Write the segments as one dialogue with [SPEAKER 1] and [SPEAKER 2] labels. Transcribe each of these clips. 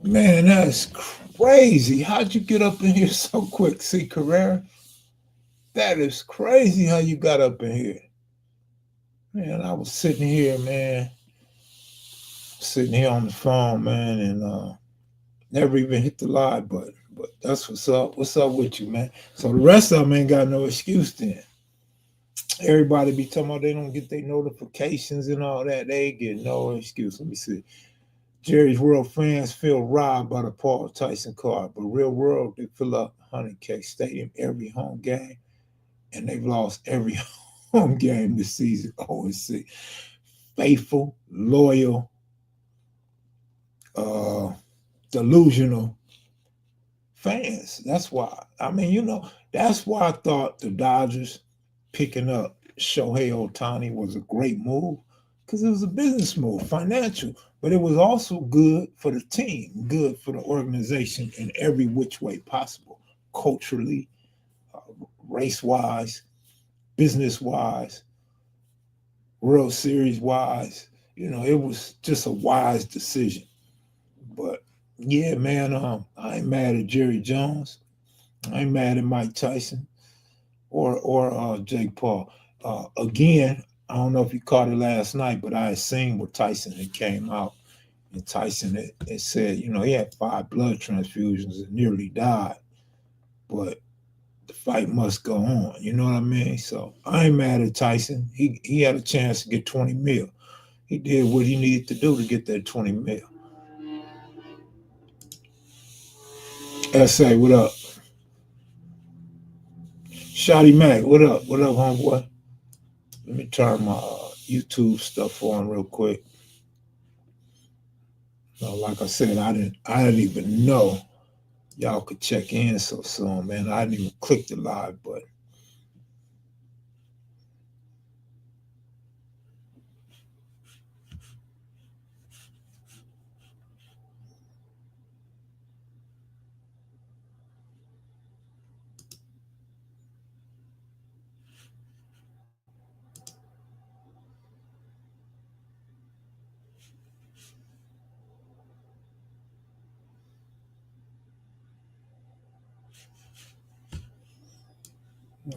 [SPEAKER 1] Man, that's crazy. How'd you get up in here so quick? See, Carrera, that is crazy how you got up in here. Man, I was sitting here, man, sitting here on the phone, man, and never even hit the live button. But that's what's up. What's up with you, man? So the rest of them ain't got no excuse then. Everybody be talking about they don't get their notifications and all that. They get no excuse. Let me see. Jerry's World fans feel robbed by the Paul Tyson card, but real world, they fill up 100K Stadium every home game, and they've lost every home game this season. OSC. Faithful, loyal, uh, delusional fans. That's why. I mean, that's why I thought the Dodgers picking up Shohei Ohtani was a great move because it was a business move, financial, but it was also good for the team, good for the organization in every which way possible, culturally, uh, race wise, business wise, World Series wise. It was just a wise decision. But yeah, man, I ain't mad at Jerry Jones. I ain't mad at Mike Tyson or Jake Paul. Again, I don't know if you caught it last night, but I had seen where Tyson had came out, and Tyson had said, he had 5 blood transfusions and nearly died, but the fight must go on. You know what I mean? So I ain't mad at Tyson. He had a chance to get 20 mil. He did what he needed to do to get that 20 mil. SA, what up? Shotty Mac, what up? What up, homeboy? Let me turn my YouTube stuff on real quick. Like I said, I didn't even know y'all could check in so soon, man. I didn't even click the live button.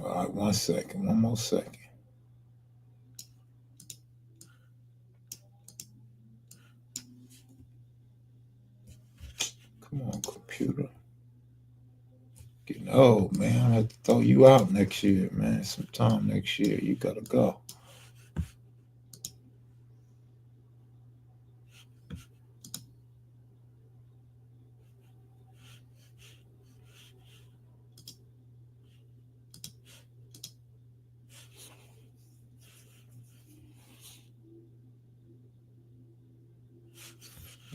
[SPEAKER 1] All right, 1 second, one more second. Come on, computer. Getting old, man. I have to throw you out next year, man. Sometime next year, you gotta go.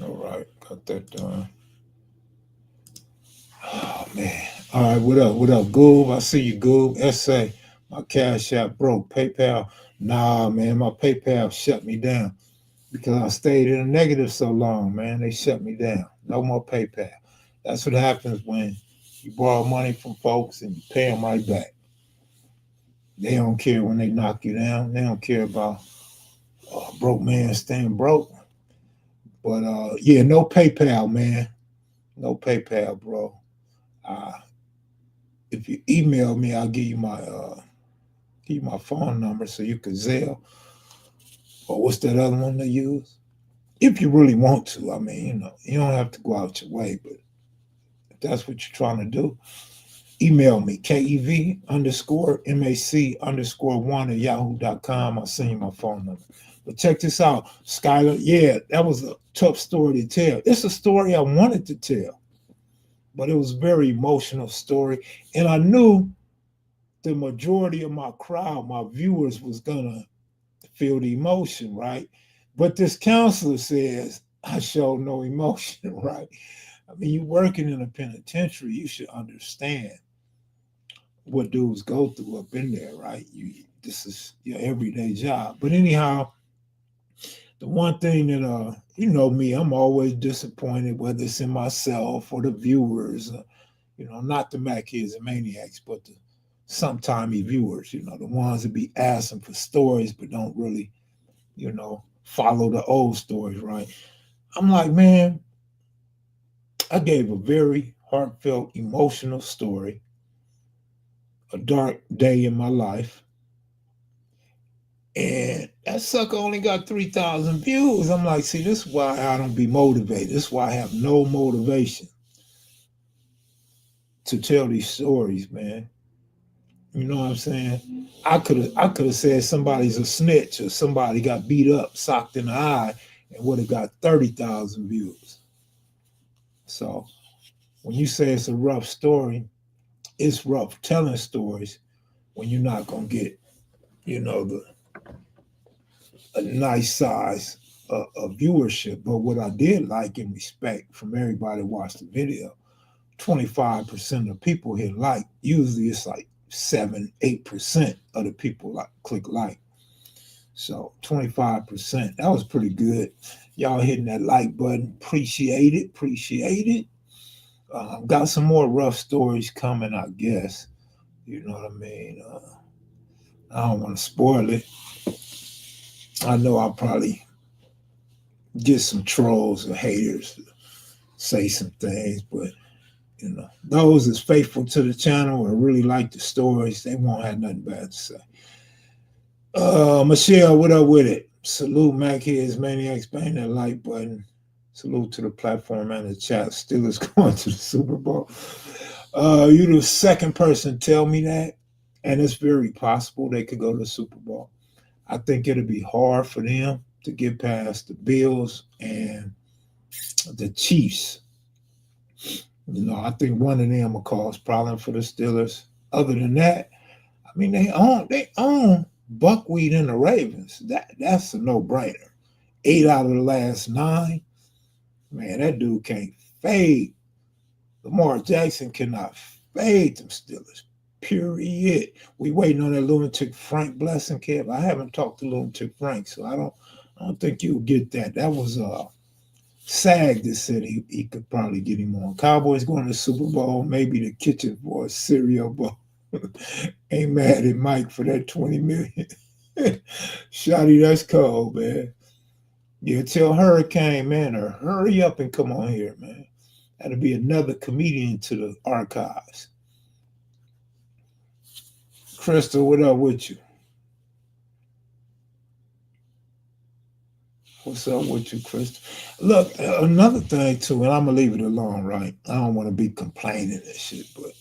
[SPEAKER 1] All right, got that done. Oh man. All right, what up? What up, Goob? I see you, Goob. SA, my Cash App broke. PayPal, nah, man. My PayPal shut me down because I stayed in a negative so long, man. They shut me down. No more PayPal. That's what happens when you borrow money from folks and you pay them right back. They don't care when they knock you down. They don't care about broke man staying broke. But yeah, no PayPal, man. No PayPal, bro. Uh, if you email me, I'll give you my phone number so you can Zelle or what's that other one they use? If you really want to, I mean, you don't have to go out your way, but if that's what you're trying to do, email me, KEV underscore MAC underscore one at yahoo.com. I'll send you my phone number. But check this out, Skylar. Yeah, that was a tough story to tell. It's a story I wanted to tell, but it was a very emotional story. And I knew the majority of my crowd, my viewers, was gonna feel the emotion, right? But this counselor says I show no emotion, right? I mean, you working in a penitentiary, you should understand what dudes go through up in there, right? This is your everyday job. But anyhow, the one thing that me, I'm always disappointed, whether it's in myself or the viewers, not the Mac kids and maniacs, but the sometimey viewers, the ones that be asking for stories but don't really, follow the old stories, right? I'm like, man, I gave a very heartfelt, emotional story, a dark day in my life. And that sucker only got 3,000 views. I'm like, see, this is why I don't be motivated. This is why I have no motivation to tell these stories, man. You know what I'm saying? I could have said somebody's a snitch or somebody got beat up, socked in the eye, and would have got 30,000 views. So when you say it's a rough story, it's rough telling stories when you're not gonna get, the a nice size of viewership. But what I did like and respect from everybody who watched the video, 25% of people hit like. Usually it's like 7, 8% of the people like click like. So 25%. That was pretty good. Y'all hitting that like button. Appreciate it. Appreciate it. Got some more rough stories coming, I guess. You know what I mean? I don't want to spoil it. I know I'll probably get some trolls or haters to say some things, but those that's faithful to the channel or really like the stories, they won't have nothing bad to say. Michelle, what up with it? Salute Mac here is Maniacs, bang that like button. Salute to the platform and the chat. Steelers going to the Super Bowl. You the second person to tell me that, and it's very possible they could go to the Super Bowl. I think it'll be hard for them to get past the Bills and the Chiefs. I think one of them will cause problem for the Steelers. Other than that, I mean they own Buckwheat and the Ravens. That's a no-brainer. 8 out of the last 9. Man, that dude can't fade. Lamar Jackson cannot fade them Steelers. Period. We waiting on that lunatic Frank blessing, Kev. I haven't talked to lunatic Frank, so I don't think you'll get that. That was SAG that said he could probably get him on. Cowboys going to the Super Bowl, maybe the Kitchen Boys cereal bowl. Ain't mad at Mike for that 20 million. Shotty, that's cold, man. Yeah, tell Hurricane, man, to hurry up and come on here, man. That'll be another comedian to the archives. Crystal, what up with you? What's up with you, Crystal? Look, another thing too, and I'm gonna leave it alone, right? I don't want to be complaining and shit, but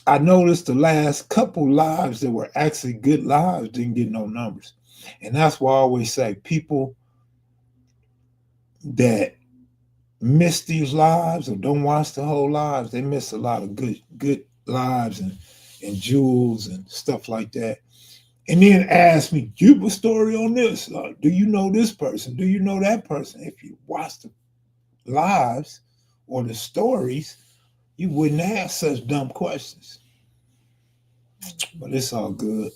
[SPEAKER 1] I noticed the last couple lives that were actually good lives didn't get no numbers. And that's why I always say people that miss these lives or don't watch the whole lives, they miss a lot of good lives and jewels and stuff like that. And then ask me, give a story on this. Do you know this person? Do you know that person? If you watch the lives or the stories, you wouldn't ask such dumb questions. But it's all good.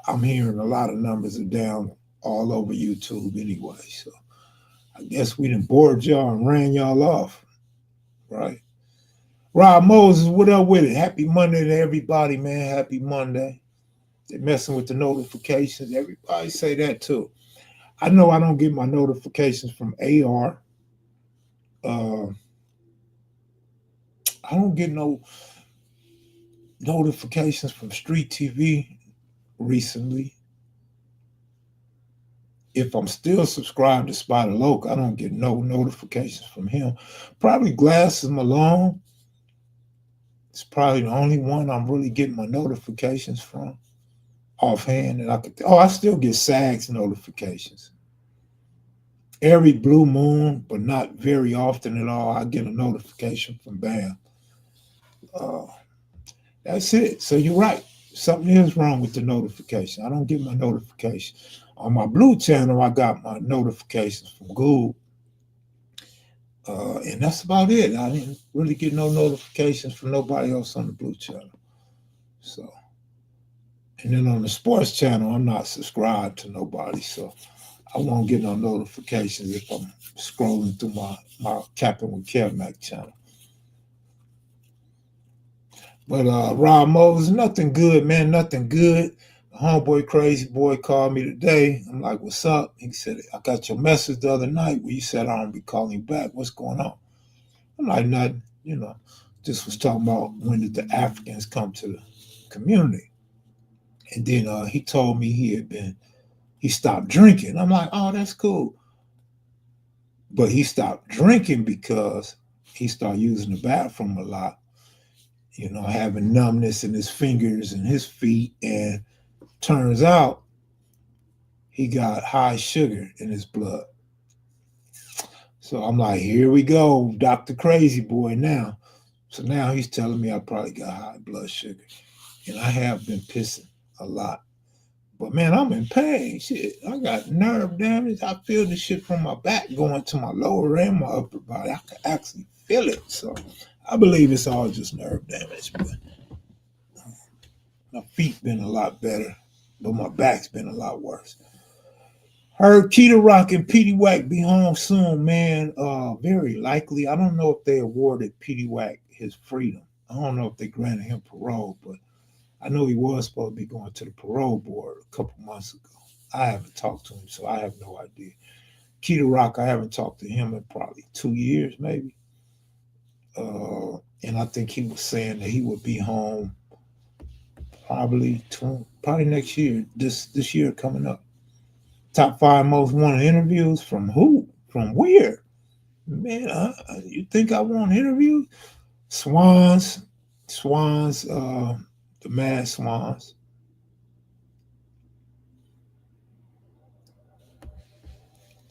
[SPEAKER 1] I'm hearing a lot of numbers are down all over YouTube anyway. So I guess we done bored y'all and ran y'all off. Right. Rob Moses, what up with it? Happy Monday to everybody, man. Happy Monday. They're messing with the notifications. Everybody say that too. I know I don't get my notifications from AR. I don't get no notifications from Street TV recently. If I'm still subscribed to Spider Loc, I don't get no notifications from him. Probably Glasses Malone. It's probably the only one I'm really getting my notifications from offhand that I could. Oh, I still get SAG's notifications. Every blue moon, but not very often at all, I get a notification from BAM. That's it. So you're right. Something is wrong with the notification. I don't get my notification. On my blue channel, I got my notifications from Google. And that's about it. I didn't really get no notifications from nobody else on the blue channel. So, and then on the sports channel, I'm not subscribed to nobody. So I won't get no notifications if I'm scrolling through my Capping with Kev Mac channel. But Rob Moses, nothing good, man, nothing good. The homeboy Crazy Boy called me today. I'm like, what's up? He said, I got your message the other night where you said I don't be calling back. What's going on? I'm like, nothing, you know. Just was talking about when did the Africans come to the community. And then he told me he stopped drinking. I'm like, oh, that's cool. But he stopped drinking because he started using the bathroom a lot, having numbness in his fingers and his feet. And turns out he got high sugar in his blood. So I'm like, here we go, Dr. Crazy Boy now. So now he's telling me I probably got high blood sugar. And I have been pissing a lot. But man, I'm in pain. Shit, I got nerve damage. I feel the shit from my back going to my lower and my upper body. I can actually feel it. So I believe it's all just nerve damage. But my feet been a lot better, but my back's been a lot worse. Heard Keita Rock and Petey Wack be home soon, man. Very likely. I don't know if they awarded Petey Wack his freedom. I don't know if they granted him parole, but I know he was supposed to be going to the parole board a couple months ago. I haven't talked to him, so I have no idea. Keita Rock, I haven't talked to him in probably 2 years, maybe. And I think he was saying that he would be home probably next year. This year coming up. Top 5 most wanted interviews from who? From where? Man, you think I want interviews? Swans, the Mad Swans.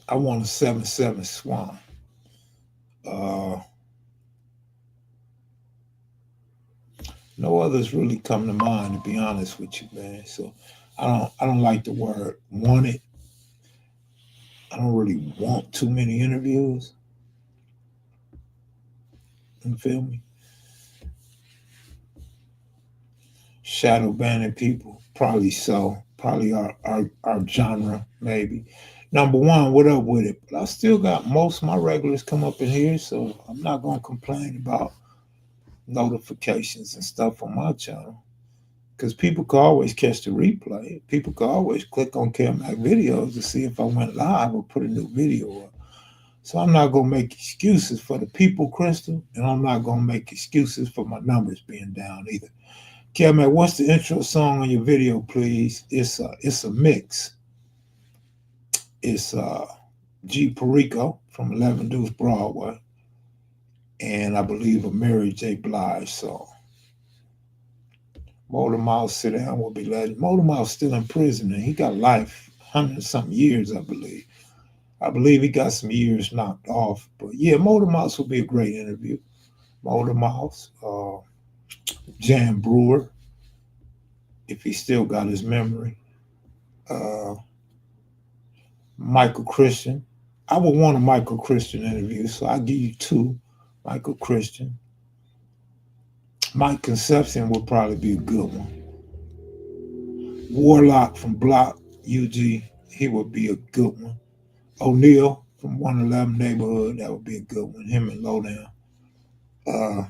[SPEAKER 1] I want a 7-7 Swan. Uh, no others really come to mind, to be honest with you, man. So I don't like the word wanted. I don't really want too many interviews. You feel me? Shadow banning people, probably so. Probably our genre, maybe. Number one, what up with it? But I still got most of my regulars come up in here, so I'm not gonna complain about notifications and stuff on my channel. Because people can always catch the replay. People can always click on Mac videos to see if I went live or put a new video up. So I'm not gonna make excuses for the people, Crystal, and I'm not gonna make excuses for my numbers being down either. Mac, what's the intro song on your video, please? It's a mix. It's G Perico from 11 Deuce Broadway, and I believe a Mary J. Blige song. Motor Mouth Sit Down will be legend. Motor Mouth's still in prison and he got life, 100 something years, I believe. I believe he got some years knocked off. But yeah, Motor Mouth will be a great interview. Motor Mouth, Jan Brewer, if he still got his memory. Uh, Michael Christian. I would want a Michael Christian interview, so I'll give you two. Michael Christian. Mike Concepcion would probably be a good one. Warlock from Block UG, he would be a good one. O'Neal from 111 Neighborhood, that would be a good one. Him and Lowdown. Uh,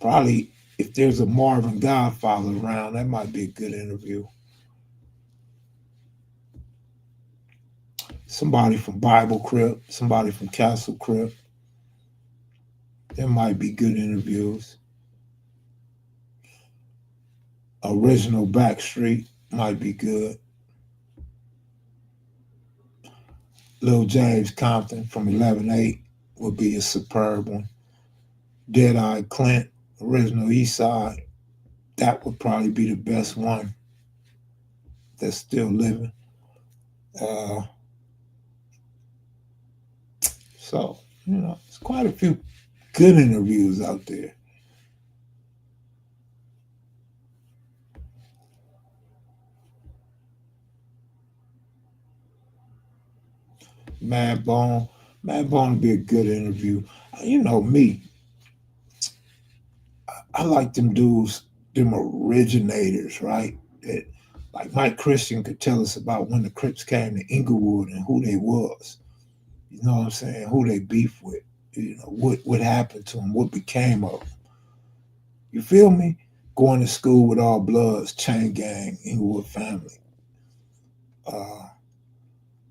[SPEAKER 1] Probably if there's a Marvin Godfather around, that might be a good interview. Somebody from Bible Crypt, somebody from Castle Crypt. There might be good interviews. Original Backstreet might be good. Lil James Compton from 11-8 would be a superb one. Dead Eye Clint, original East Side, that would probably be the best one that's still living. Uh, so, it's quite a few good interviews out there. Mad Bone. Mad Bone would be a good interview. You know me. I like them dudes, them originators, right? That like Mike Christian could tell us about when the Crips came to Inglewood and who they was. You know what I'm saying? Who they beef with. What happened to them, what became of them. You feel me? Going to school with all bloods, chain gang, Inglewood family. Uh,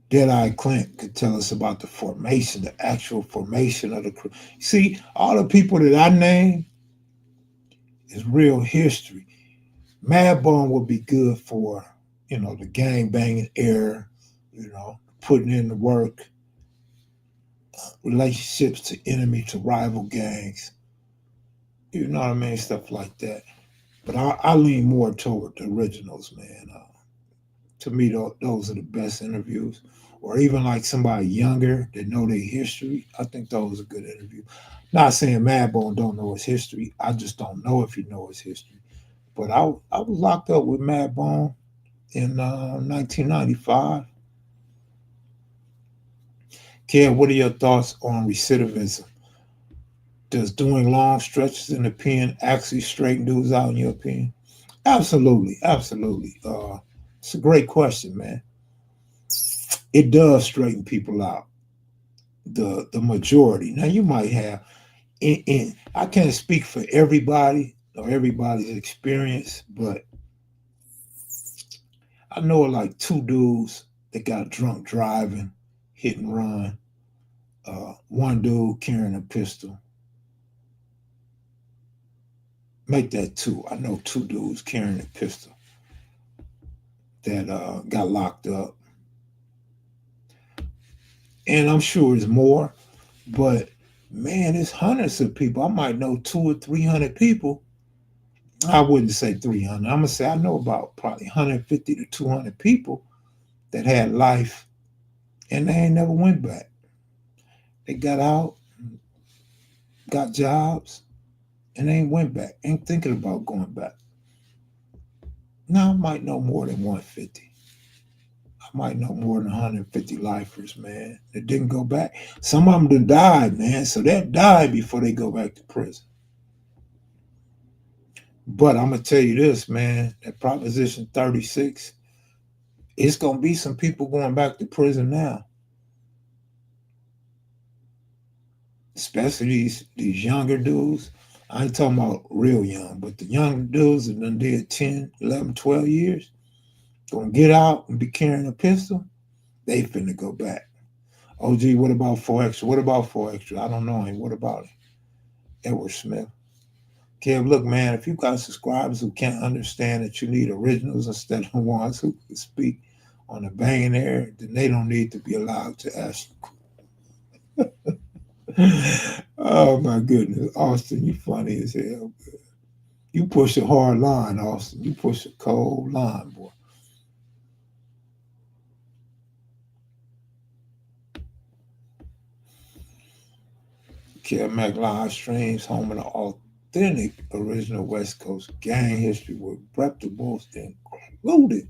[SPEAKER 1] Deadeye Clint could tell us about the formation, the actual formation of the crew. See, all the people that I name is real history. Madbone would be good for, the gang banging era, putting in the work, relationships to enemy to rival gangs, you know what I mean, stuff like that. But I lean more toward the originals, man. To me, those are the best interviews. Or even like somebody younger that know their history. I think those are good interviews. Not saying Madbone don't know his history. I just don't know if he know his history. But I was locked up with Madbone in 1995. Kev, what are your thoughts on recidivism? Does doing long stretches in the pen actually straighten dudes out, in your opinion? Absolutely, absolutely. It's a great question, man. It does straighten people out. The majority. Now you might have, I can't speak for everybody or everybody's experience, but I know like two dudes that got drunk driving, hit and run. One dude carrying a pistol. Make that two. I know two dudes carrying a pistol that got locked up, and I'm sure it's more. But man, it's hundreds of people. I might know 200 or 300 people. I wouldn't say 300. I'm gonna say I know about probably 150 to 200 people that had life and they ain't never went back. They got out, got jobs, and they ain't went back. Ain't thinking about going back. Now I might know more than 150. I might know more than 150 lifers, man, that didn't go back. Some of them done died, man. So they died before they go back to prison. But I'm gonna tell you this, man, that Proposition 36, it's gonna be some people going back to prison now. Especially these younger dudes. I ain't talking about real young, but the younger dudes that done did 10, 11, 12 years, gonna get out and be carrying a pistol, they finna go back. OG, what about 4 Extra? What about 4 Extra? I don't know him. What about him? Edward Smith. Kev, look, man, if you got subscribers who can't understand that you need originals instead of ones who can speak on the banging air, then they don't need to be allowed to ask. Oh my goodness, Austin, you funny as hell. You push a hard line, Austin. You push a cold line, boy. Kev Mac live streams, home of the authentic original West Coast gang history with reputables included.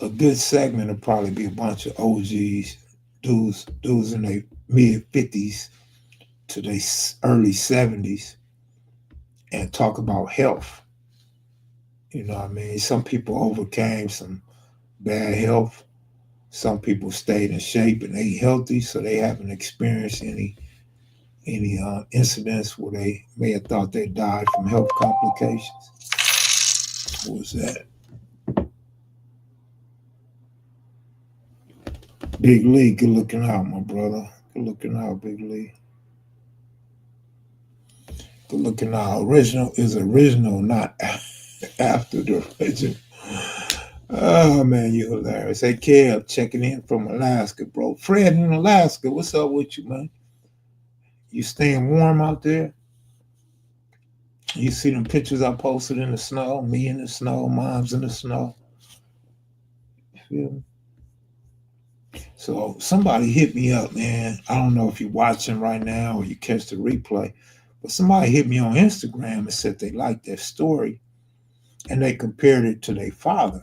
[SPEAKER 1] A good segment would probably be a bunch of OGs, dudes in their mid 50s to their early 70s, and talk about health. You know what I mean? Some people overcame some bad health. Some people stayed in shape and ate healthy, so they haven't experienced any incidents where they may have thought they died from health complications. What was that? Big Lee, good looking out, my brother. Good looking out, Big Lee. Good looking out. Original is original, not after the original. Oh man, you hilarious. Hey Kev, checking in from Alaska, bro. Fred in Alaska, what's up with you, man? You staying warm out there? You see them pictures I posted in the snow, me in the snow, mom's in the snow. You feel me? So somebody hit me up, man. I don't know if you're watching right now or you catch the replay, but somebody hit me on Instagram and said they liked that story and they compared it to their father.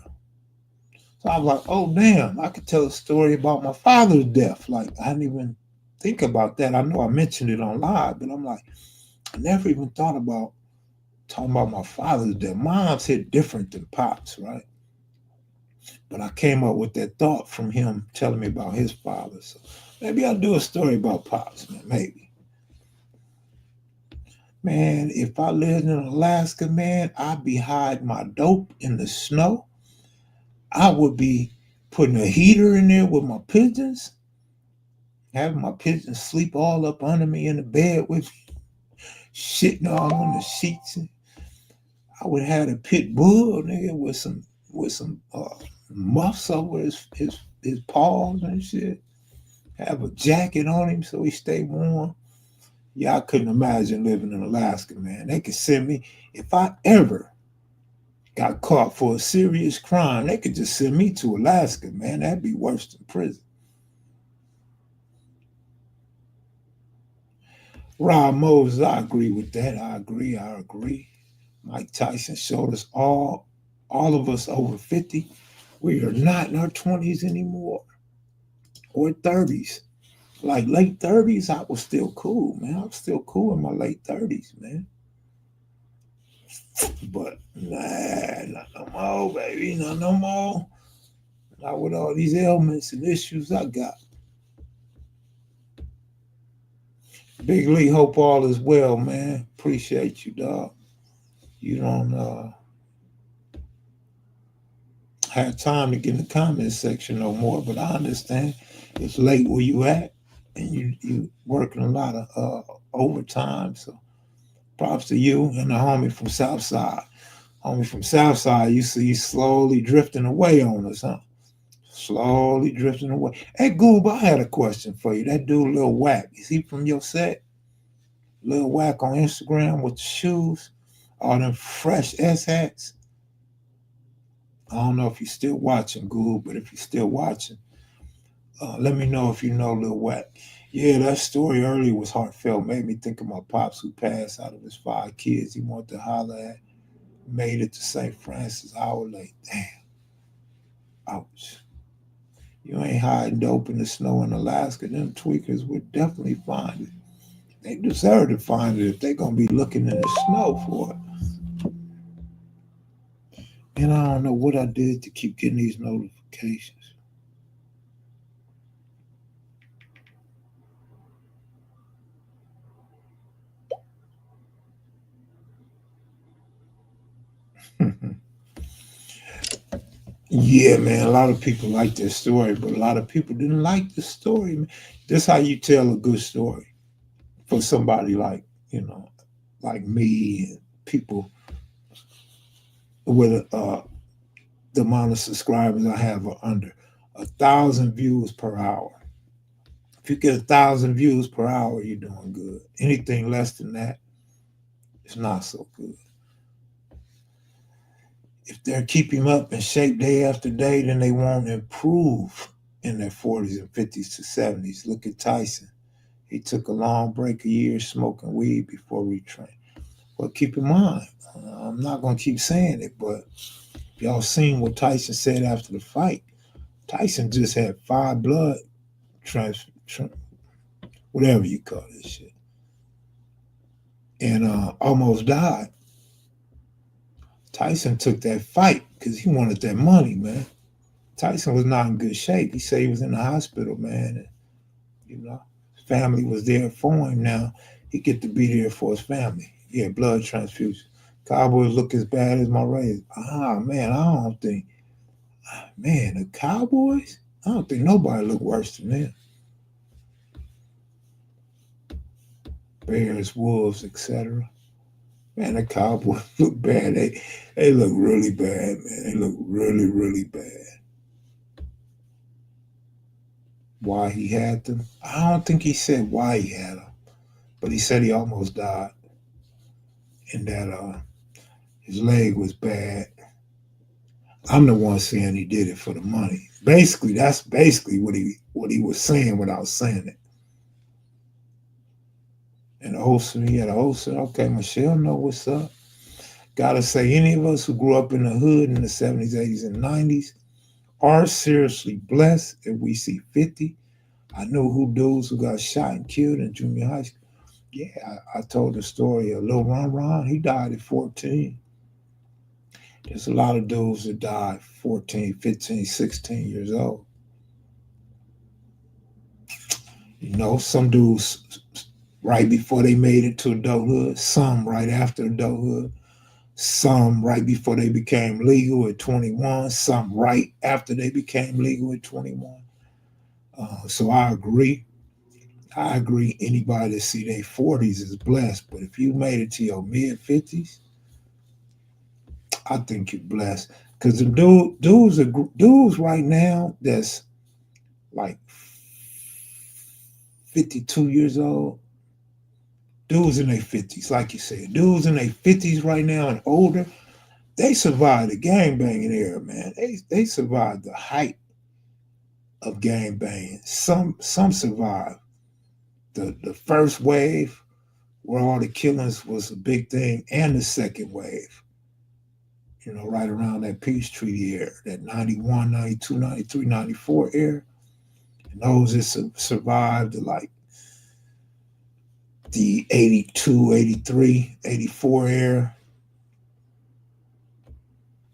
[SPEAKER 1] So I was like, oh damn, I could tell a story about my father's death. Like I didn't even think about that. I know I mentioned it on live, but I'm like, I never even thought about talking about my father's death. Mom's hit different than Pops, right? But I came up with that thought from him telling me about his father. So maybe I'll do a story about Pops, man. Maybe. Man, if I lived in Alaska, man, I'd be hiding my dope in the snow. I would be putting a heater in there with my pigeons, having my pigeons sleep all up under me in the bed with me, shitting all on the sheets. I would have a pit bull nigga with some muffs over his paws and shit. Have a jacket on him so he stay warm. Yeah, I couldn't imagine living in Alaska, man. They could send me if I ever got caught for a serious crime. They could just send me to Alaska, man. That'd be worse than prison. Rob Moses, I agree with that. I agree. Mike Tyson showed us all of us over 50, we are not in our 20s anymore or 30s. Like late 30s, I was still cool, man. I was still cool in my late 30s, man. But nah, not no more, baby. Not no more. Not with all these ailments and issues I got. Big Lee, hope all is well, man. Appreciate you, dog. You don't have time to get in the comment section no more, but I understand it's late where you at, and you working a lot of overtime. So props to you and the homie from Southside. Homie from Southside, you see slowly drifting away on us, huh? Slowly drifting away. Hey, Goob, I had a question for you. That dude, Lil Whack, is he from your set? Lil Whack on Instagram with the shoes, all them fresh S hats. I don't know if you're still watching, Goob, but if you're still watching, let me know if you know Lil Whack. Yeah, that story earlier was heartfelt. Made me think of my pops who passed out of his 5 kids. He wanted to holler at. Made it to St. Francis, hour late. Damn. Ouch. You ain't hiding dope in the snow in Alaska. Them tweakers would definitely find it. They deserve to find it if they're going to be looking in the snow for it. And I don't know what I did to keep getting these notifications. Yeah, man, a lot of people like this story, but a lot of people didn't like the story. Man. This how you tell a good story for somebody like, like me and people with the amount of subscribers I have are under 1,000 views per hour. If you get 1,000 views per hour, you're doing good. Anything less than that, it's not so good. If they're keeping up in shape day after day, then they won't improve in their 40s and 50s to 70s. Look at Tyson. He took a long break, a year smoking weed before retraining. But keep in mind, I'm not going to keep saying it, but y'all seen what Tyson said after the fight. Tyson just had 5 blood whatever you call this shit, and almost died. Tyson took that fight because he wanted that money, man. Tyson was not in good shape. He said he was in the hospital, man. And, his family was there for him. Now he get to be there for his family. Yeah, blood transfusion. Cowboys look as bad as my Rays. Man, I don't think. Man, the Cowboys. I don't think nobody look worse than them. Bears, Wolves, etc. Man, the Cowboys look bad. They look really bad, man. They look really, really bad. Why he had them? I don't think he said why he had them, but he said he almost died, and that his leg was bad. I'm the one saying he did it for the money. Basically, that's basically what he was saying without saying it. And the host, he had a host said, "Okay, Michelle, know what's up." Gotta say, any of us who grew up in the hood in the 70s, 80s, and 90s are seriously blessed if we see 50. I know who dudes who got shot and killed in junior high school. Yeah, I told the story of Lil Ron. He died at 14. There's a lot of dudes that died 14, 15, 16 years old. Some dudes right before they made it to adulthood, some right after adulthood, some right before they became legal at 21, some right after they became legal at 21. So I agree. I agree. Anybody that see their 40s is blessed. But if you made it to your mid 50s, I think you're blessed. Because the dudes right now that's like 52 years old, dudes in their 50s, like you said, dudes in their 50s right now and older, they survived the gangbanging era, man. They survived the height of gangbanging. Some survived the first wave where all the killings was a big thing, and the second wave, right around that peace treaty era, that 91, 92, 93, 94 era. And those that survived like the 82, 83, 84 era,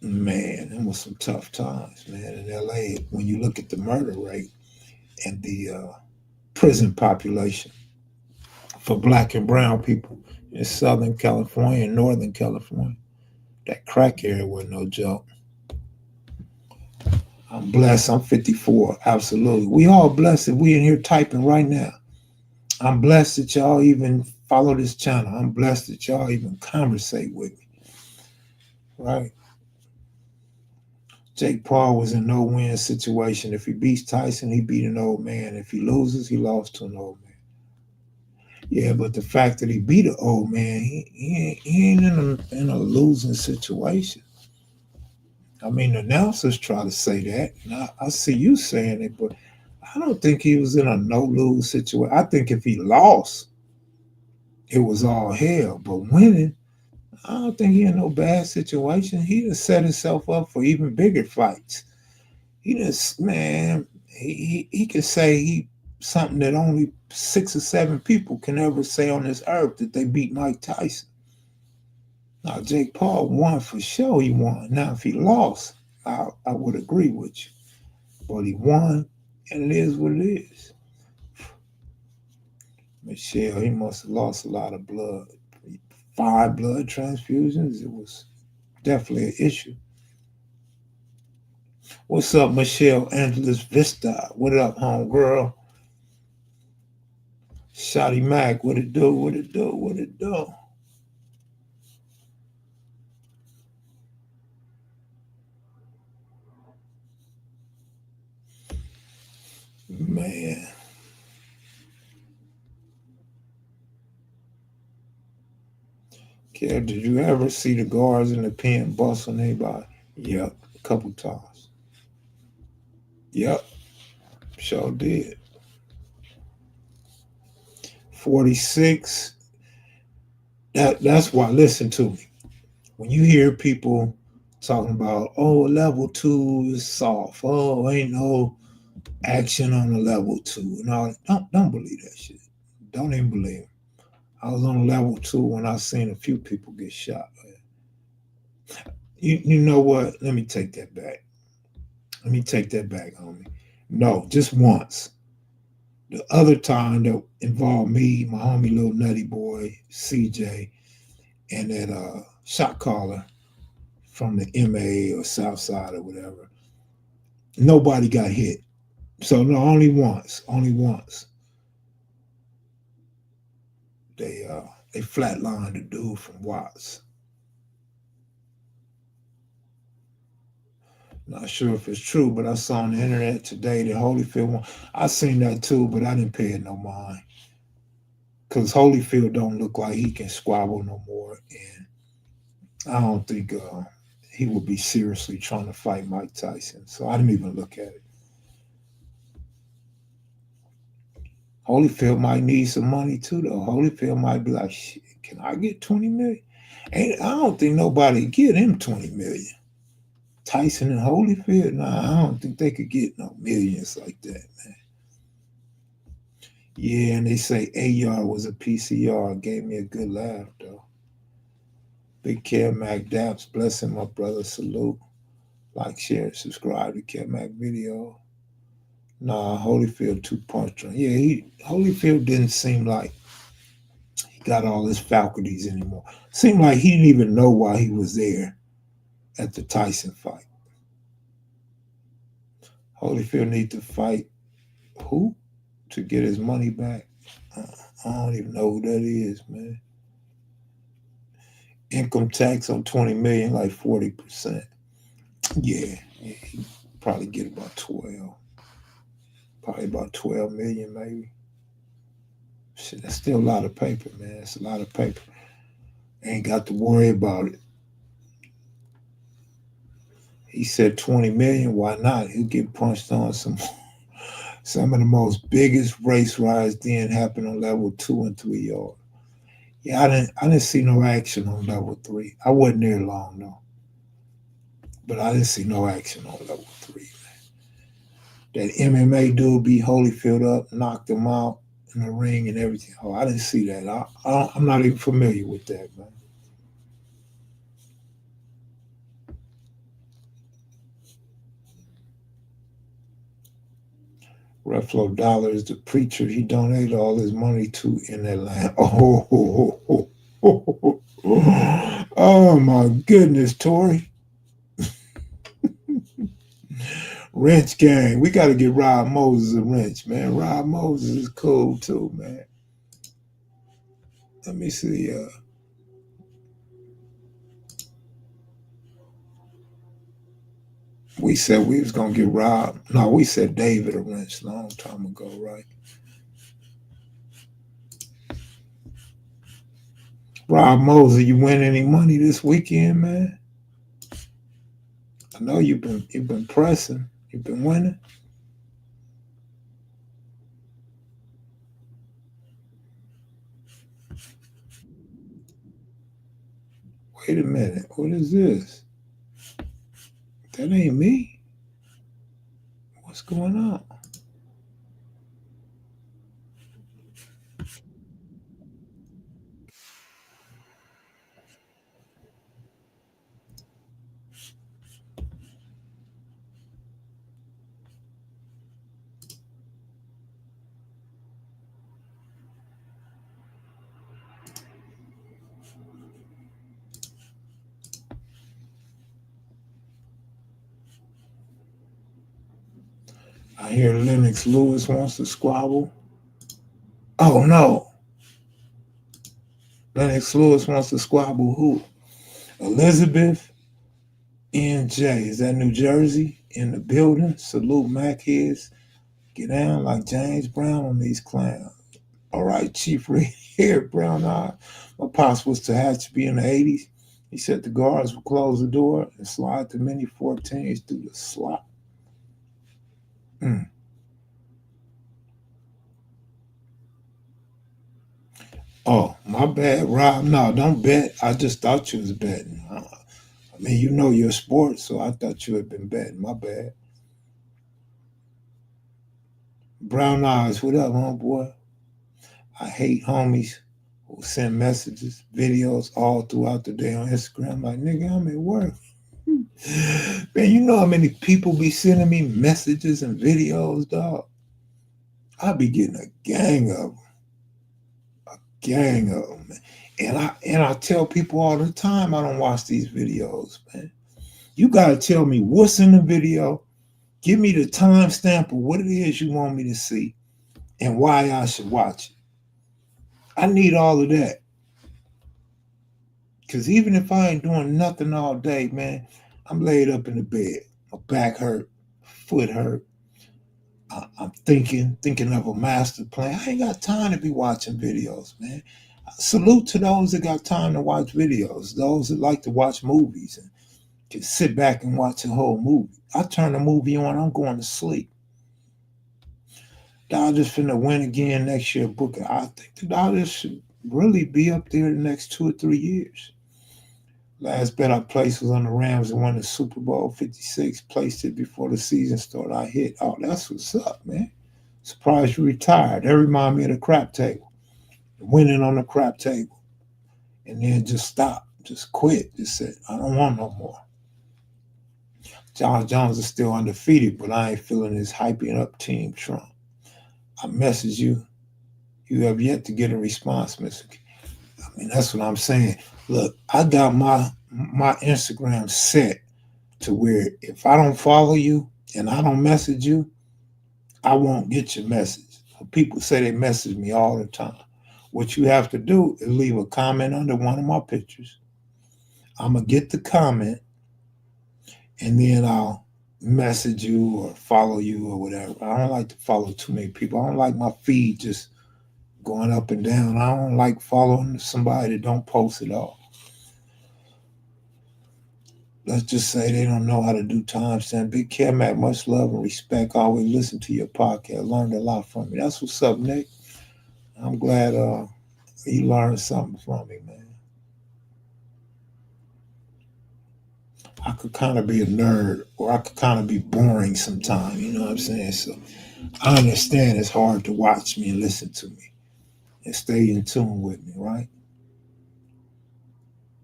[SPEAKER 1] man, it was some tough times, man, in LA. When you look at the murder rate and the prison population for black and brown people in Southern California and Northern California, that crack area was no joke. I'm blessed. I'm 54. Absolutely. We all blessed if we in here typing right now. I'm blessed that y'all even follow this channel. I'm blessed that y'all even conversate with me. Right? Jake Paul was in no win situation. If he beats Tyson, he beat an old man. If he loses, he lost to an old man. Yeah, but the fact that he beat an old man, he ain't in a losing situation. I mean, the announcers try to say that. And I see you saying it, but I don't think he was in a no lose situation. I think if he lost, it was all hell. But winning, I don't think he in no bad situation. He just set himself up for even bigger fights. He just, man, he can say something that only 6 or 7 people can ever say on this earth, that they beat Mike Tyson. Now, Jake Paul won for sure. He won. Now, if he lost, I would agree with you. But he won, and it is what it is. Michelle, he must have lost a lot of blood. 5 blood transfusions. It was definitely an issue. What's up, Michelle Angeles Vista? What up, homegirl? Shotty Mac, what it do? What it do? What it do? Man. Kev, did you ever see the guards in the pen busting anybody? Yep, a couple times. Yep, sure did. 46. That's why. Listen to me. When you hear people talking about, oh, level 2 is soft. Oh, ain't no action on a level 2 and all. Don't believe that shit. Don't even believe it. I was on level 2 when I seen a few people get shot. You know what? Let me take that back. Let me take that back, homie. No, just once. The other time that involved me, my homie little nutty boy, CJ, and that shot caller from the MA or South Side or whatever. Nobody got hit. So no, only once. Only once. They flatlined the dude from Watts. Not sure if it's true, but I saw on the internet today that Holyfield won. I seen that too, but I didn't pay it no mind. Cause Holyfield don't look like he can squabble no more, and I don't think he would be seriously trying to fight Mike Tyson. So I didn't even look at it. Holyfield might need some money too, though. Holyfield might be like, shit, can I get 20 million? Ain't I don't think nobody get him 20 million. Tyson and Holyfield, nah, I don't think they could get no millions like that, man. Yeah, and they say AR was a PCR. Gave me a good laugh, though. Big Kev Mac Daps, blessing my brother, salute. Like, share, subscribe to Kev Mac video. Nah, Holyfield 2 punch drunk. Yeah, Holyfield didn't seem like got all his faculties anymore. Seemed like he didn't even know why he was there at the Tyson fight. Holyfield need to fight who to get his money back? Uh, I don't even know who that is, man. Income tax on 20 million, like 40%. Yeah, he probably get about 12. Probably about 12 million, maybe. Shit, that's still a lot of paper, man. It's a lot of paper. Ain't got to worry about it. He said 20 million. Why not? He'll get punched on some of the most biggest race riots then happened on level 2 and 3 yard. Yeah, I didn't see no action on level 3. I wasn't there long though, but I didn't see no action on level 3. That MMA dude beat Holyfield up, knocked him out in the ring and everything. Oh, I didn't see that. I'm not even familiar with that, man. Ruffalo Dollar is the preacher he donated all his money to in Atlanta. Oh my goodness, Tori. Wrench gang. We got to get Rob Moses a wrench, man. Rob Moses is cool too, man. Let me see. We said we was gonna get Rob. No, we said David a wrench a long time ago, right? Rob Moses, you win any money this weekend, man? I know you've been pressing. You've been winning. Wait a minute. What is this? That ain't me. What's going on? I hear Lennox Lewis wants to squabble. Oh no. Lennox Lewis wants to squabble who? Elizabeth NJ. Is that New Jersey? In the building. Salute Mac heads. Get down like James Brown on these clowns. All right, Chief Red Hair Brown Eye. My pops was to Hatchby in the 80s. He said the guards would close the door and slide the mini 14s through the slot. Mm. Oh, my bad, Rob. No, don't bet. I just thought you was betting. I mean, you know your sport, so I thought you had been betting. My bad. Brown Eyes, what up, homeboy? I hate homies who send messages, videos all throughout the day on Instagram. Like, nigga, I'm at work. Man, you know how many people be sending me messages and videos, dog? I be getting a gang of them. Man. And I tell people all the time I don't watch these videos, man. You gotta tell me what's in the video. Give me the timestamp of what it is you want me to see and why I should watch it. I need all of that. Cause even if I ain't doing nothing all day, man, I'm laid up in the bed. My back hurt, foot hurt. I'm thinking of a master plan. I ain't got time to be watching videos, man. Salute to those that got time to watch videos. Those that like to watch movies and can sit back and watch a whole movie. I turn the movie on, I'm going to sleep. Dodgers finna win again next year, Booker. I think the Dodgers should really be up there the next 2 or 3 years. Last bet I placed was on the Rams and won the Super Bowl 56. Placed it before the season started. I hit. Oh, that's what's up, man. Surprised you retired. That remind me of the crap table. Winning on the crap table. And then just stop. Just quit. Just said, I don't want no more. John Jones is still undefeated, but I ain't feeling this hyping up Team Trump. I message you. You have yet to get a response, Mr. And that's what I'm saying. Look, I got my Instagram set to where if I don't follow you and I don't message you, I won't get your message. People say they message me all the time. What you have to do is leave a comment under one of my pictures. I'm gonna get the comment and then I'll message you or follow you or whatever. I don't like to follow too many people. I don't like my feed just going up and down. I don't like following somebody that don't post at all. Let's just say they don't know how to do timestamp. Big Cat Mac, much love and respect. I always listen to your podcast. Learned a lot from you. That's what's up, Nick. I'm glad you learned something from me, man. I could kind of be a nerd or I could kind of be boring sometimes, you know what I'm saying? So I understand it's hard to watch me and listen to me and stay in tune with me, right?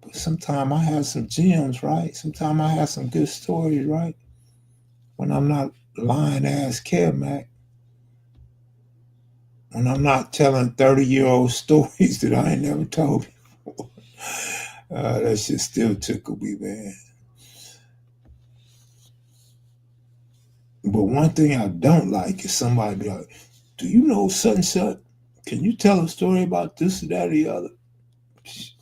[SPEAKER 1] But sometimes I have some gems, right? Sometimes I have some good stories, right? When I'm not lying ass Mac, when I'm not telling 30-year-old stories that I ain't never told before. That shit still tickle me, man. But one thing I don't like is somebody be like, do you know such and such? Can you tell a story about this or that or the other?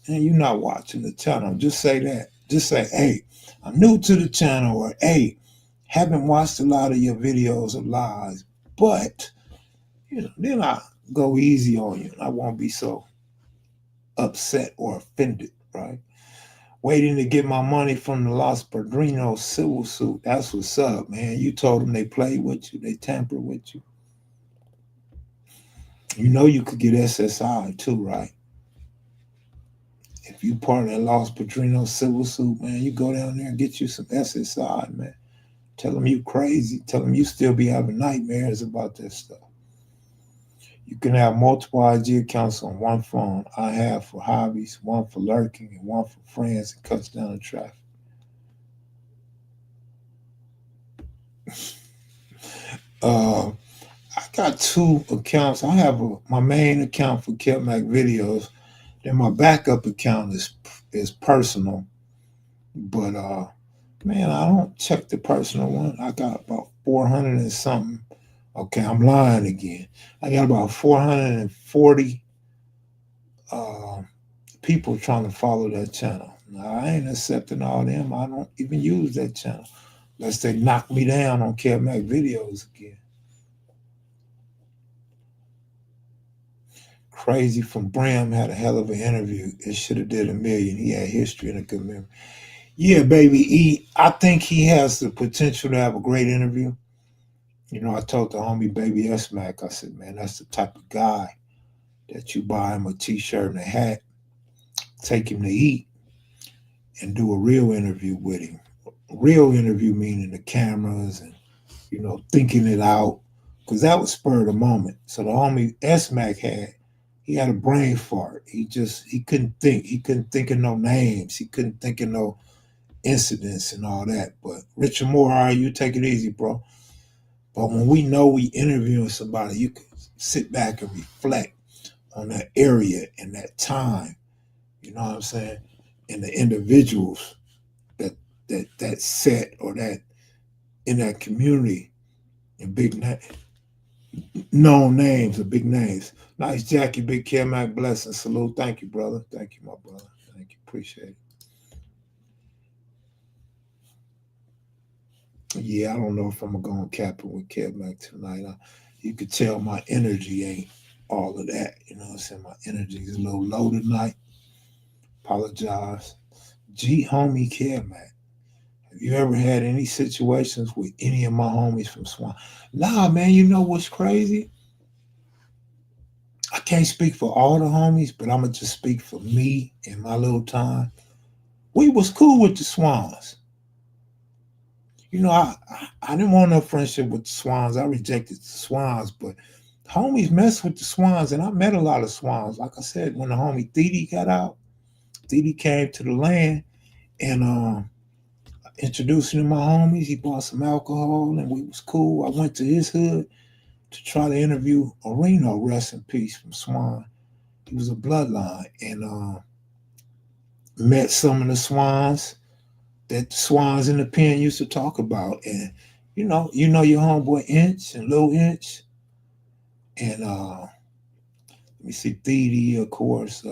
[SPEAKER 1] And you're not watching the channel. Just say that. Just say, hey, I'm new to the channel, or hey, haven't watched a lot of your videos of lies, but then I go easy on you. I won't be so upset or offended, right? Waiting to get my money from the Los Padrinos civil suit. That's what's up, man. You told them they played with you, they tampered with you. You know you could get SSI too, right? If you part of that Los Padrinos civil suit, man, you go down there and get you some SSI, man. Tell them you crazy. Tell them you still be having nightmares about that stuff. You can have multiple IG accounts on one phone. I have for hobbies, one for lurking, and one for friends. It cuts down the traffic. Uh, I got two accounts. I have my main account for Kev Mac videos. Then my backup account is personal. But man, I don't check the personal one. I got about 400 and something. Okay, I'm lying again. I got about 440 uh, people trying to follow that channel. Now, I ain't accepting all them. I don't even use that channel unless they knock me down on Kev Mac videos again. Crazy from Bram had a hell of an interview. It should have did a million. He had history and a good memory. Yeah, baby. I think he has the potential to have a great interview. I told the homie Baby S Mac, I said, man, that's the type of guy that you buy him a t-shirt and a hat, take him to eat, and do a real interview with him. A real interview meaning the cameras and, thinking it out. Because that was spur of the moment. So the homie S Mac he had a brain fart. He couldn't think. He couldn't think of no names. He couldn't think of no incidents and all that. But Richard Moore, all right, you take it easy, bro. But when we know we interviewing somebody, you can sit back and reflect on that area and that time. You know what I'm saying? And the individuals that set or that in that community and known names or big names. Nice Jackie, Big Cat Mac, blessing, salute. Thank you, brother. Thank you, my brother. Thank you. Appreciate it. Yeah, I don't know if I'm gonna go on capping with Cat Mac tonight. You could tell my energy ain't all of that. You know what I'm saying? My energy is a little low tonight. Apologize. G homie Cat Mac. Have you ever had any situations with any of my homies from Swan? Nah, man, you know what's crazy? I can't speak for all the homies, but I'm gonna just speak for me and my little time. We was cool with the Swans. I didn't want no friendship with the Swans. I rejected the Swans, but homies mess with the Swans, and I met a lot of Swans. Like I said, when the homie Didi got out, Didi came to the land and introduced him to my homies. He bought some alcohol, and we was cool. I went to his hood to try to interview Reno, rest in peace, from Swan. He was a bloodline, and met some of the swans that the swans in the pen used to talk about. And you know your homeboy Inch and Lil Inch, and let me see, Thede, of course,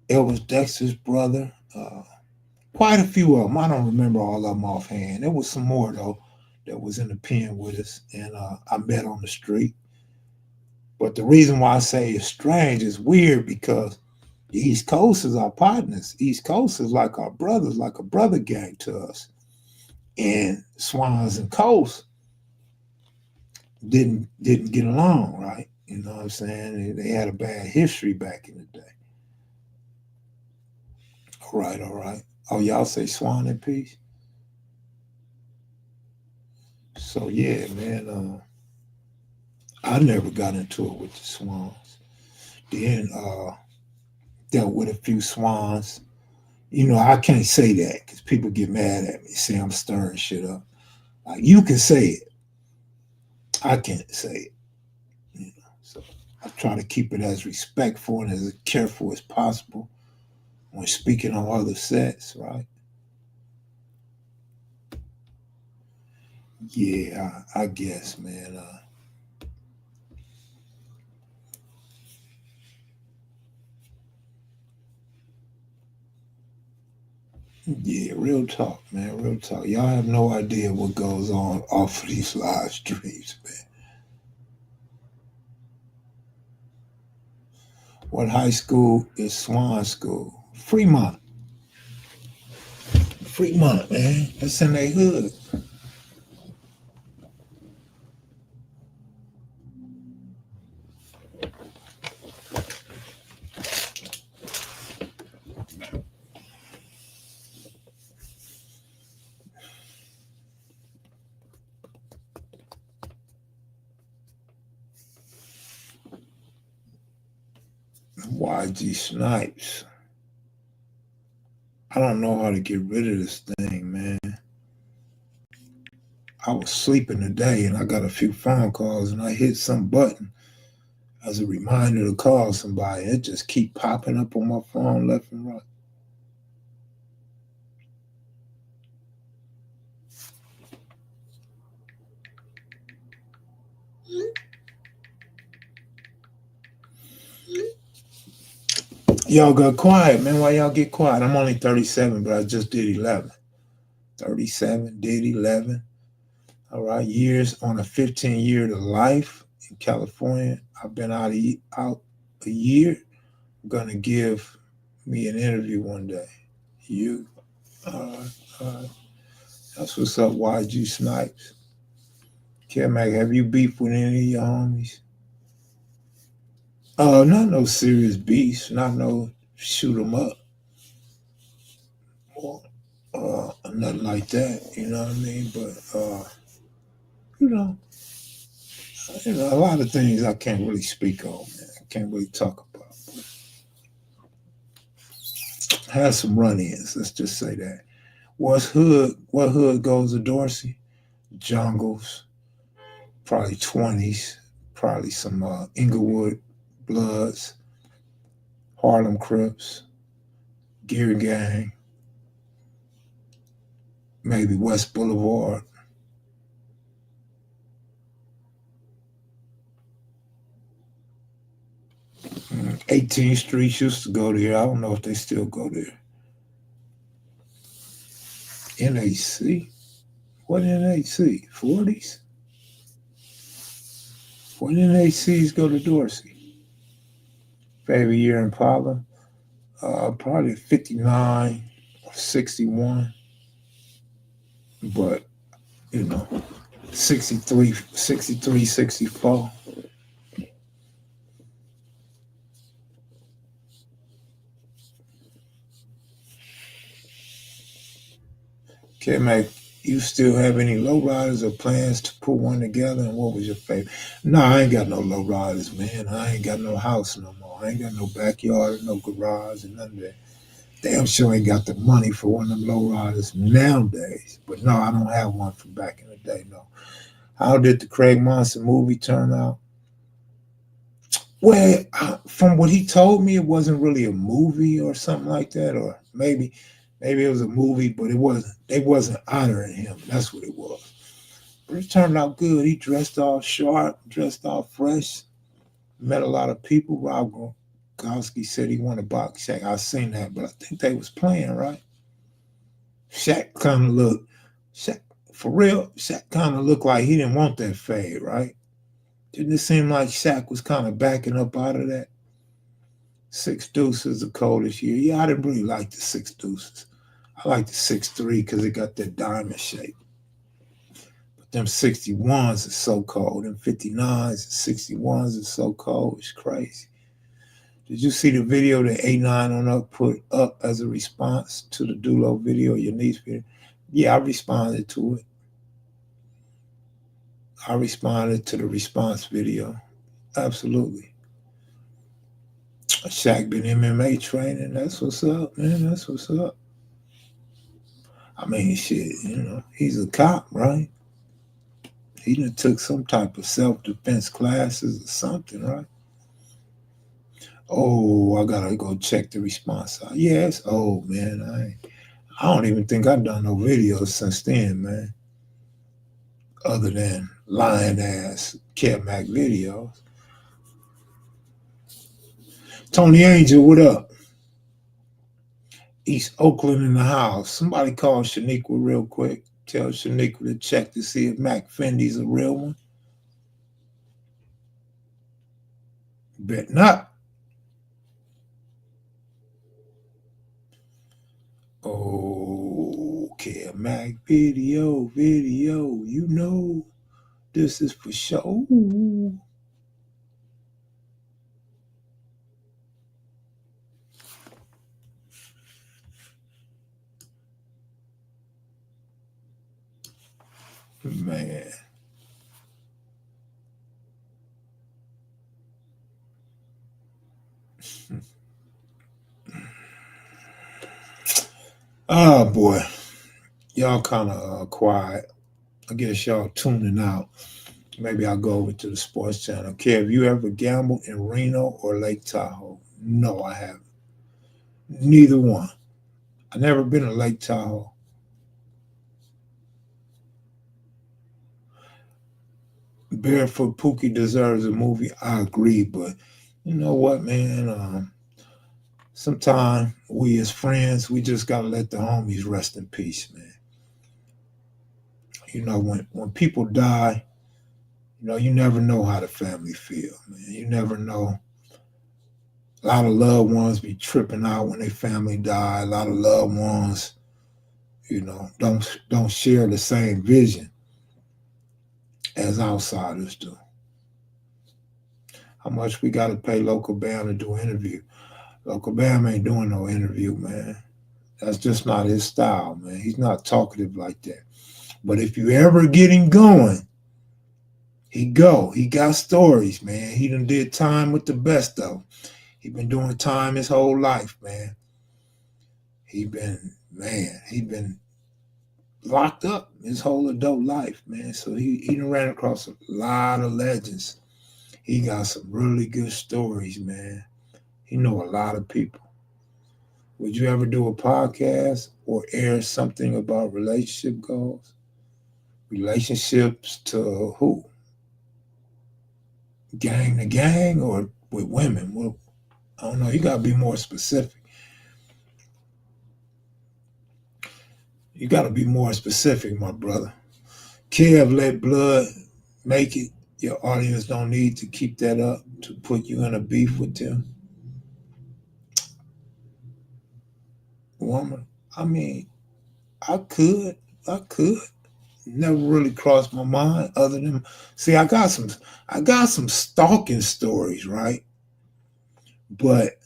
[SPEAKER 1] Elvis Dexter's brother. Quite a few of them. I don't remember all of them offhand. There was some more though that was in the pen with us, and I met on the street. But the reason why I say it's strange, it's weird because the East Coast is our partners. East Coast is like our brothers, like a brother gang to us. And Swans and Coast didn't get along, right? You know what I'm saying? They had a bad history back in the day. All right, all right. Oh, y'all say Swan and Peace? So yeah, man, I never got into it with the Swans. Then dealt with a few Swans. I can't say that because people get mad at me, say I'm stirring shit up. Like, you can say it. I can't say it. So I try to keep it as respectful and as careful as possible when speaking on other sets, right? Yeah, I guess, man. Yeah, real talk, man. Real talk. Y'all have no idea what goes on off of these live streams, man. What high school is Swan School? Fremont. Fremont, man. That's in their hood. YG Snipes. I don't know how to get rid of this thing, man. I was sleeping today and I got a few phone calls and I hit some button as a reminder to call somebody. It just keep popping up on my phone left and right. Y'all got quiet, man. Why y'all get quiet? I'm only 37, but I just did 11. 37, did 11. All right, years on a 15-year to life in California. I've been out a year. I'm gonna give me an interview one day. You, uh, uh, that's what's up, YG Snipes. Mac, have you beef with any of your homies? Not no serious beefs, not no shoot 'em up or nothing like that. You know what I mean? But you know, a lot of things I can't really speak on, man. I can't really talk about. Had some run-ins. Let's just say that. What's hood? What hood goes to Dorsey? Jungles, probably 20s, probably some Inglewood Bloods, Harlem Crips, Gear Gang, maybe West Boulevard. 18th Street used to go there. I don't know if they still go there. NAC? What NAC? 40s? What NACs go to Dorsey? Favorite year in Impala? Probably 59 or 61. But, 63, 63, 64. Okay, Mac, you still have any lowriders or plans to put one together? And what was your favorite? No, I ain't got no lowriders, man. I ain't got no house no more. I ain't got no backyard, no garage, and none of that. Damn sure ain't got the money for one of them lowriders nowadays. But no, I don't have one from back in the day, no. How did the Craig Monson movie turn out? Well, from what he told me, it wasn't really a movie or something like that, or maybe it was a movie, but it wasn't. They wasn't honoring him. That's what it was. But it turned out good. He dressed all sharp, dressed all fresh. Met a lot of people. Rob Gronkowski said he wanted to box Shaq. I seen that, but I think they was playing right. Shaq kind of looked. Shaq for real. Shaq kind of looked like he didn't want that fade, right? Didn't it seem like Shaq was kind of backing up out of that? Six deuces the coldest year. Yeah, I didn't really like the six deuces. I like the 6'3" because it got that diamond shape. But them 61s are so cold. Them 59s and 61s are so cold. It's crazy. Did you see the video that A9 on up put up as a response to the Dulo video, your niece video? Yeah, I responded to it. I responded to the response video. Absolutely. Shaq been MMA training. That's what's up, man. That's what's up. I mean, shit, he's a cop, right? He done took some type of self-defense classes or something, right? Oh, I gotta go check the response out. Yeah, it's old, man. I don't even think I've done no videos since then, man. Other than lying ass Kev Mac videos. Tony Angel, what up? East Oakland in the house. Somebody call Shaniqua real quick. Tell Shaniqua to check to see if Mac Fendi's a real one. Bet not. Okay, Mac video. This is for sure. Man. Oh boy, y'all kind of quiet. I guess y'all tuning out. Maybe I'll go over to the sports channel. Kev, have you ever gambled in Reno or Lake Tahoe? No, I haven't. Neither one. I never been to Lake Tahoe. Barefoot Pookie deserves a movie. I agree, but you know what, man? Sometimes we as friends, we just gotta let the homies rest in peace, man. When people die, you never know how the family feel, man. You never know. A lot of loved ones be tripping out when their family die. A lot of loved ones, don't share the same vision as outsiders do. How much we gotta pay Local Bam to do an interview? Local Bam ain't doing no interview, man. That's just not his style, man. He's not talkative like that. But if you ever get him going, he go. He got stories, man. He done did time with the best of them. He been doing time his whole life, man. He been locked up his whole adult life, man. So he done ran across a lot of legends. He got some really good stories, man. He know a lot of people. Would you ever do a podcast or air something about relationship goals? Relationships to who? Gang to gang or with women? Well, I don't know. You got to be more specific. You got to be more specific, my brother. Kev, let blood make it. Your audience don't need to keep that up to put you in a beef with them. Woman, I mean, I could. I could. Never really crossed my mind other than see I got some stalking stories, right? But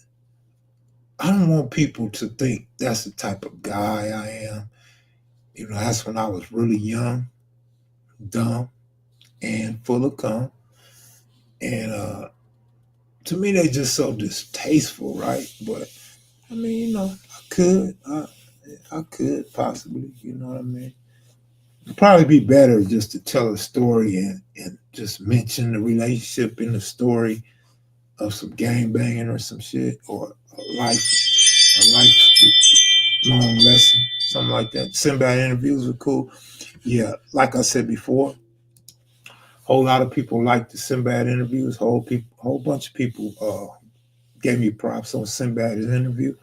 [SPEAKER 1] I don't want people to think that's the type of guy I am. That's when I was really young, dumb, and full of cum. And to me, they just so distasteful, right? But I mean, I could possibly, you know what I mean? It'd probably be better just to tell a story and just mention the relationship in the story of some gang banging or some shit, or a lifelong lesson, something like that. Sinbad interviews were cool. Yeah, like I said before, whole lot of people liked the Sinbad interviews. Whole bunch of people gave me props on Sinbad's interview.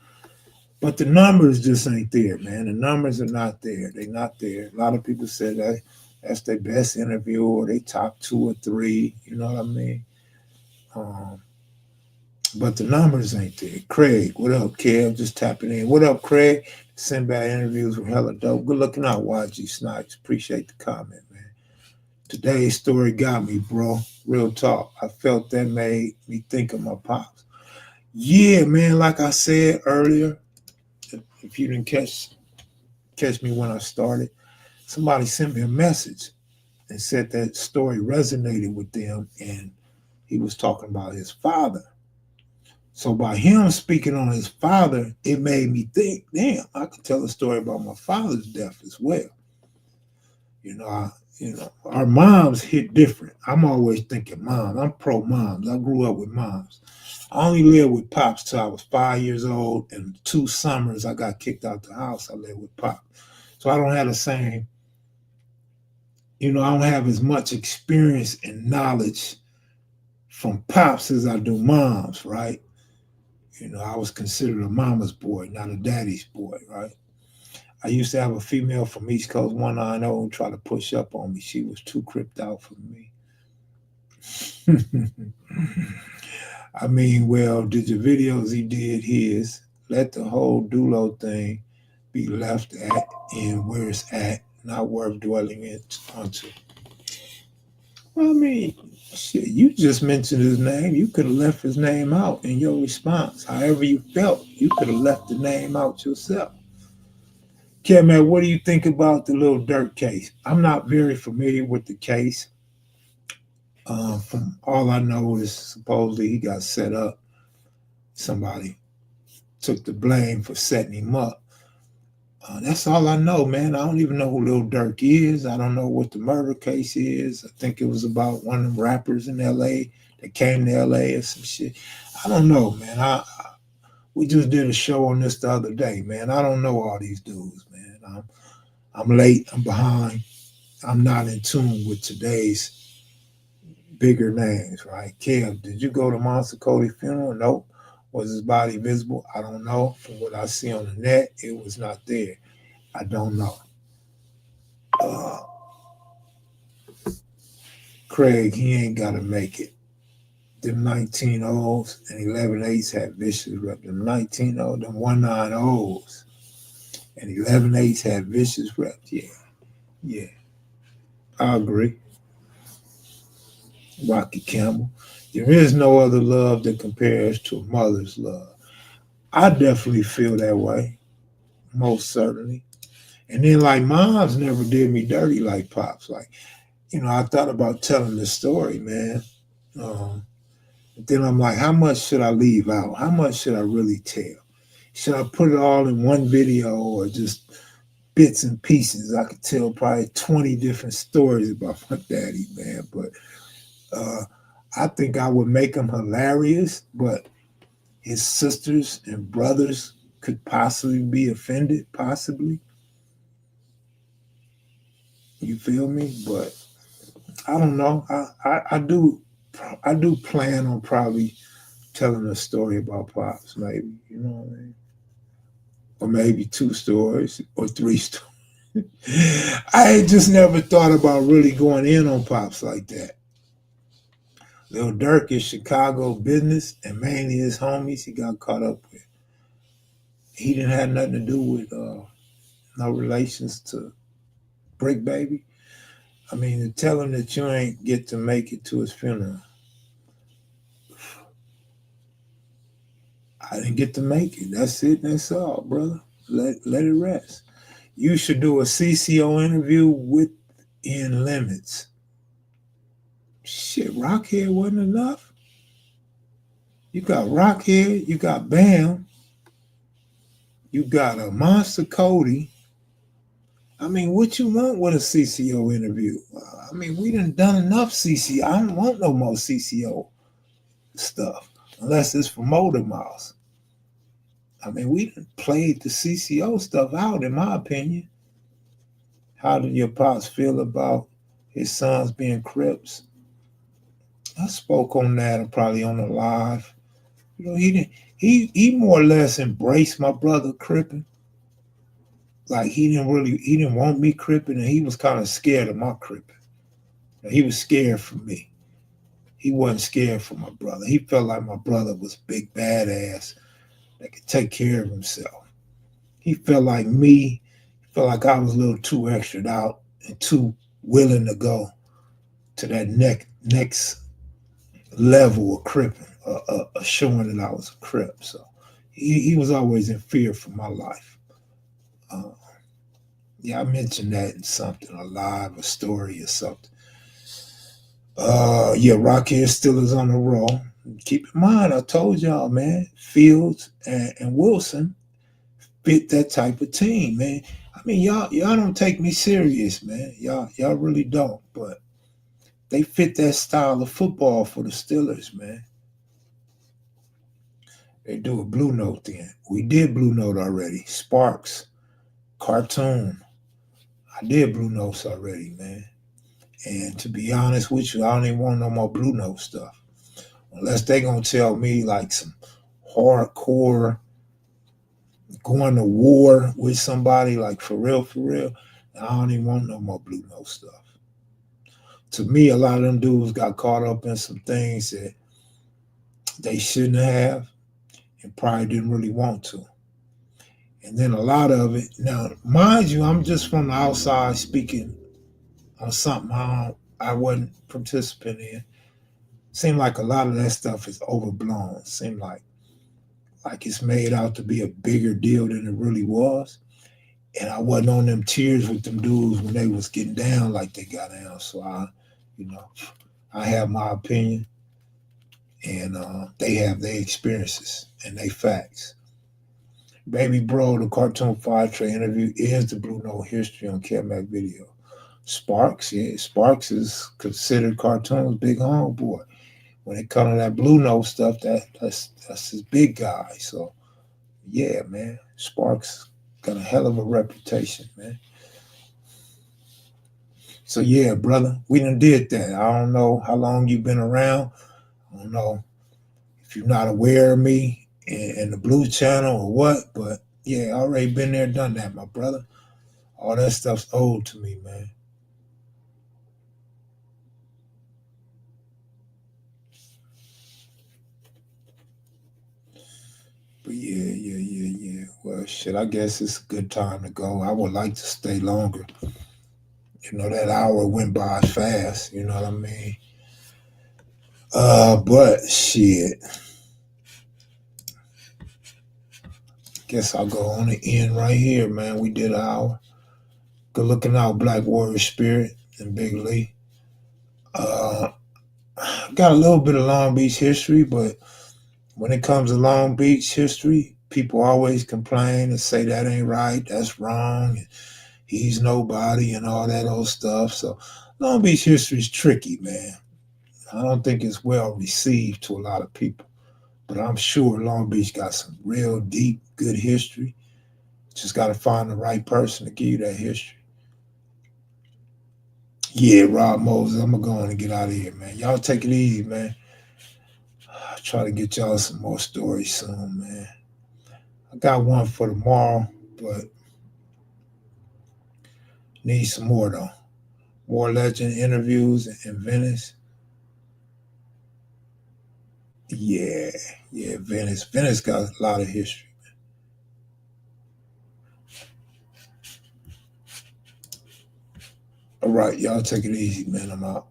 [SPEAKER 1] But the numbers just ain't there, man. The numbers are not there. They're not there. A lot of people said that's their best interview, or they top two or three. You know what I mean? Um, but the numbers ain't there. Craig, what up, Kev? Just tapping in. What up, Craig? Sinbad interviews were hella dope. Good looking out, YG Snipes. Appreciate the comment, man. Today's story got me, bro. Real talk. I felt that made me think of my pops. Yeah, man. Like I said earlier, if you didn't catch me when I started, somebody sent me a message and said that story resonated with them, and he was talking about his father. So by him speaking on his father, it made me think, damn, I could tell a story about my father's death as well. You know, our moms hit different. I'm always thinking mom. I'm pro moms. I grew up with moms. I only lived with pops till I was 5 years old, and 2 summers I got kicked out the house. I lived with pop, so I don't have the same. I don't have as much experience and knowledge from pops as I do moms, right? I was considered a mama's boy, not a daddy's boy, right? I used to have a female from East Coast 190 try to push up on me. She was too cripped out for me. I mean, well, did your videos, he did his. Let the whole Dulo thing be left at in where it's at, not worth dwelling onto. Well, I mean, shit, you just mentioned his name. You could have left his name out in your response. However you felt, you could have left the name out yourself. Kim, man, what do you think about the Little Dirt case? I'm not very familiar with the case. From all I know is supposedly he got set up. Somebody took the blame for setting him up. That's all I know, man. I don't even know who Lil Durk is. I don't know what the murder case is. I think it was about one of them rappers in LA that came to LA or some shit. I don't know, man. We just did a show on this the other day, man. I don't know all these dudes, man. I'm late. I'm behind. I'm not in tune with today's bigger names, right? Kev, did you go to Monster Cody funeral? Nope. Was his body visible? I don't know. From what I see on the net, it was not there. I don't know. Uh, Craig, he ain't got to make it. Them 19-0s and 11-8s had vicious rep. Them 19-0, them 19-0s and 11-8s had vicious reps. Yeah, yeah, I agree. Rocky Campbell. There is no other love that compares to a mother's love. I definitely feel that way, most certainly. And then, like, moms never did me dirty like pops. Like, I thought about telling this story, man. Um, but then I'm like, how much should I leave out? How much should I really tell? Should I put it all in one video or just bits and pieces? I could tell probably 20 different stories about my daddy, man. But uh, I think I would make him hilarious, but his sisters and brothers could possibly be offended, possibly. You feel me? But I don't know. I do plan on probably telling a story about pops, maybe. You know what I mean? Or maybe 2 stories or 3 stories. I just never thought about really going in on pops like that. Lil Durk is Chicago business, and mainly his homies he got caught up with. He didn't have nothing to do with no relations to Brick Baby. I mean, to tell him that you ain't get to make it to his funeral. I didn't get to make it. That's it. That's all, brother. Let it rest. You should do a CCO interview within limits. Shit, Rockhead wasn't enough. You got Rockhead, you got Bam, you got a Monster Cody. I mean, what you want with a CCO interview? I mean, we done enough CCO. I don't want no more CCO stuff. unless it's for motor mouths. I mean, we done played the CCO stuff out, in my opinion. How did your pops feel about his sons being Crips? I spoke on that probably on the live. You know, he didn't. He more or less embraced my brother cripping. Like he didn't want me cripping, and he was kind of scared of my cripping. He was scared for me. He wasn't scared for my brother. He felt like my brother was a big badass that could take care of himself. He felt like me. He felt like I was a little too extra out and too willing to go to that next level of cripping, showing that I was a crip. So he was always in fear for my life. Uh, yeah, I mentioned that in something, a live, a story, or something. Yeah, Rockhead still is on the roll. Keep in mind, I told y'all, man, Fields and Wilson fit that type of team, man. I mean, y'all don't take me serious, man. Y'all really don't. But they fit that style of football for the Steelers, man. They do a Blue Note then. We did Blue Note already. Sparks, cartoon. I did Blue Notes already, man. And to be honest with you, I don't even want no more Blue Note stuff. Unless they gonna tell me like some hardcore going to war with somebody, like for real, for real. I don't even want no more Blue Note stuff. To me, a lot of them dudes got caught up in some things that they shouldn't have and probably didn't really want to. And then a lot of it, now, mind you, I'm just from the outside speaking on something I wasn't participating in. Seemed like a lot of that stuff is overblown. Seemed like it's made out to be a bigger deal than it really was. And I wasn't on them tears with them dudes when they was getting down like they got down. So you know, I have my opinion, and they have their experiences and they facts. Baby Bro, the Cartoon Fire Tray interview is the Blue Note history on Mac Video. Sparks, yeah, Sparks is considered cartoon's big homeboy. When it comes to that Blue Note stuff, that's his big guy. So yeah, man, Sparks got a hell of a reputation, man. So yeah, brother, we done did that. I don't know how long you've been around. I don't know if you're not aware of me in the Blue Channel or what, but yeah, I already been there, done that, my brother. All that stuff's old to me, man. But yeah. Well, shit, I guess it's a good time to go. I would like to stay longer. You know, that hour went by fast, you know what I mean? But shit, guess I'll go on the end right here, man. We did an hour. Good looking out, Black Warrior Spirit and Big Lee. Uh, got a little bit of Long Beach history, but when it comes to Long Beach history, people always complain and say that ain't right, that's wrong, and he's nobody and all that old stuff. So Long Beach history is tricky, man. I don't think it's well received to a lot of people, but I'm sure Long Beach got some real deep, good history. Just got to find the right person to give you that history. Yeah, Rob Moses, I'm gonna go on and get out of here, man. Y'all take it easy, man. I'll try to get y'all some more stories soon, man. I got one for tomorrow, but need some more though. More legend interviews in Venice. Yeah, yeah, Venice. Venice got a lot of history. All right, y'all take it easy, man. I'm out.